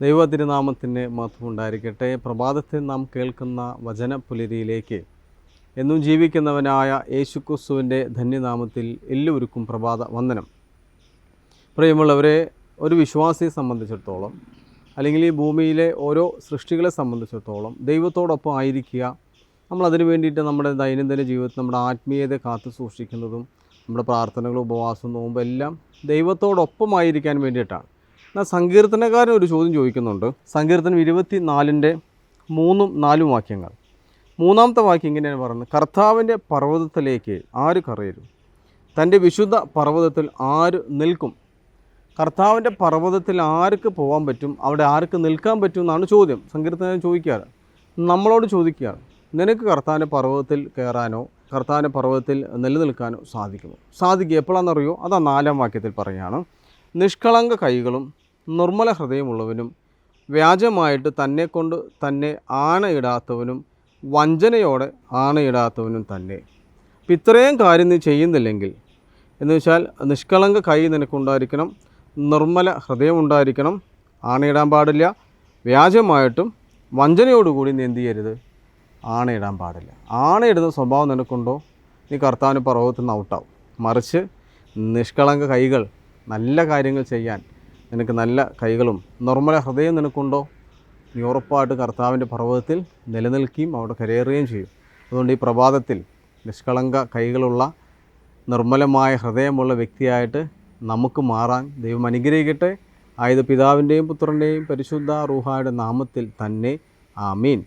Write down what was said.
ദൈവ തിരുനാമത്തിന് മഹത്വം ഉണ്ടായിരിക്കട്ടെ. പ്രഭാതത്തിൽ നാം കേൾക്കുന്ന വചനപുലരിയിലേക്ക് എന്നും ജീവിക്കുന്നവനായ യേശുക്രിസ്തുവിൻ്റെ ധന്യനാമത്തിൽ എല്ലാവർക്കും പ്രഭാത വന്ദനം. പ്രിയമുള്ളവരെ, ഒരു വിശ്വാസിയെ സംബന്ധിച്ചിടത്തോളം അല്ലെങ്കിൽ ഈ ഭൂമിയിലെ ഓരോ സൃഷ്ടികളെ സംബന്ധിച്ചിടത്തോളം ദൈവത്തോടൊപ്പം ആയിരിക്കുക, നമ്മളതിനു വേണ്ടിയിട്ട് നമ്മുടെ ദൈനംദിന ജീവിതത്തിൽ നമ്മുടെ ആത്മീയത കാത്തു സൂക്ഷിക്കുന്നതും നമ്മുടെ പ്രാർത്ഥനകളും ഉപവാസവും നോമ്പും എല്ലാം ദൈവത്തോടൊപ്പമായിരിക്കാൻ വേണ്ടിയിട്ടാണ്. എന്നാൽ സങ്കീർത്തനക്കാരൻ ഒരു ചോദ്യം ചോദിക്കുന്നുണ്ട്. സങ്കീർത്തനം 24-ന്റെ 3-4 വാക്യങ്ങൾ. മൂന്നാമത്തെ വാക്യം ഇങ്ങനെയാണ് പറയുന്നത്: കർത്താവിൻ്റെ പർവ്വതത്തിലേക്ക് ആര് കയറും? തൻ്റെ വിശുദ്ധ പർവ്വതത്തിൽ ആര് നിൽക്കും? കർത്താവിൻ്റെ പർവ്വതത്തിൽ ആർക്ക് പോകാൻ പറ്റും? അവിടെ ആർക്ക് നിൽക്കാൻ പറ്റും എന്നാണ് ചോദ്യം. സങ്കീർത്തനൻ ചോദിക്കുകയാണ്, നമ്മളോട് ചോദിക്കുകയാണ്, നിനക്ക് കർത്താവിൻ്റെ പർവ്വതത്തിൽ കയറാനോ കർത്താവിൻ്റെ പർവ്വതത്തിൽ നിലനിൽക്കാനോ സാധിക്കുമോ? സാധിക്കുക. എപ്പോഴാണെന്നറിയോ? അതാ 4-ാം വാക്യത്തിൽ പറയുകയാണ്: നിഷ്കളങ്ക കൈകളും നിർമ്മല ഹൃദയമുള്ളവനും വ്യാജമായിട്ട് തന്നെക്കൊണ്ട് തന്നെ ആണയിടാത്തവനും വഞ്ചനയോടെ ആണയിടാത്തവനും തന്നെ. അപ്പം ഇത്രയും കാര്യം നീ ചെയ്യുന്നില്ലെങ്കിൽ, എന്ന് വെച്ചാൽ നിഷ്കളങ്ക കൈ നിനക്കുണ്ടായിരിക്കണം, നിർമ്മല ഹൃദയമുണ്ടായിരിക്കണം, ആണയിടാൻ പാടില്ല, വ്യാജമായിട്ടും വഞ്ചനയോടുകൂടി നീ എന്ത് ചെയ്യരുത്? ആണയിടാൻ പാടില്ല. ആണയിടുന്ന സ്വഭാവം നിനക്കുണ്ടോ, നീ കർത്താവിന് പർവ്വതത്തിൽ നിന്ന് ഔട്ടാവും. മറിച്ച് നിഷ്കളങ്ക കൈകൾ, നല്ല കാര്യങ്ങൾ ചെയ്യാൻ നിനക്ക് നല്ല കൈകളും നിർമ്മല ഹൃദയം നിനക്കുണ്ടോ, നീ ഉറപ്പായിട്ട് കർത്താവിൻ്റെ പർവ്വതത്തിൽ നിലനിൽക്കുകയും അവിടെ കരയേറുകയും ചെയ്യും. അതുകൊണ്ട് ഈ പ്രഭാതത്തിൽ നിഷ്കളങ്ക കൈകളുള്ള നിർമ്മലമായ ഹൃദയമുള്ള വ്യക്തിയായിട്ട് നമുക്ക് മാറാൻ ദൈവം അനുഗ്രഹിക്കട്ടെ. ആയത് പിതാവിൻ്റെയും പുത്രൻ്റെയും പരിശുദ്ധ റൂഹായുടെ നാമത്തിൽ തന്നെ. ആമീൻ.